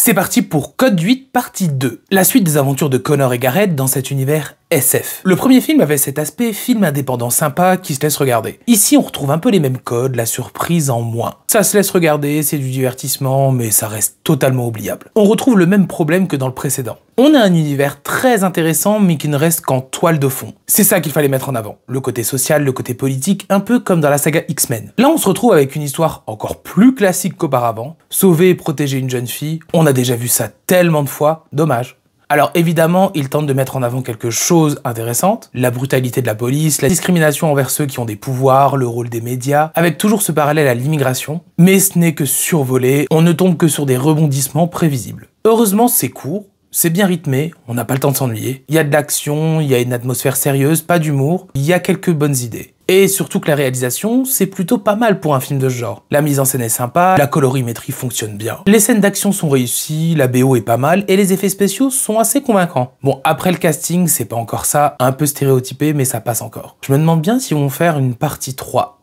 C'est parti pour Code 8 partie 2, la suite des aventures de Connor et Garrett dans cet univers SF. Le premier film avait cet aspect film indépendant sympa qui se laisse regarder. Ici on retrouve un peu les mêmes codes, la surprise en moins. Ça se laisse regarder, c'est du divertissement, mais ça reste totalement oubliable. On retrouve le même problème que dans le précédent. On a un univers très intéressant mais qui ne reste qu'en toile de fond. C'est ça qu'il fallait mettre en avant. Le côté social, le côté politique, un peu comme dans la saga X-Men. Là on se retrouve avec une histoire encore plus classique qu'auparavant. Sauver et protéger une jeune fille, on a déjà vu ça tellement de fois, dommage. Alors évidemment, il tente de mettre en avant quelque chose d'intéressant, la brutalité de la police, la discrimination envers ceux qui ont des pouvoirs, le rôle des médias, avec toujours ce parallèle à l'immigration, mais ce n'est que survolé, on ne tombe que sur des rebondissements prévisibles. Heureusement, c'est court, c'est bien rythmé, on n'a pas le temps de s'ennuyer, il y a de l'action, il y a une atmosphère sérieuse, pas d'humour, il y a quelques bonnes idées. Et surtout que la réalisation, c'est plutôt pas mal pour un film de ce genre. La mise en scène est sympa, la colorimétrie fonctionne bien. Les scènes d'action sont réussies, la BO est pas mal, et les effets spéciaux sont assez convaincants. Bon, après le casting, c'est pas encore ça, un peu stéréotypé, mais ça passe encore. Je me demande bien si vont faire une partie 3.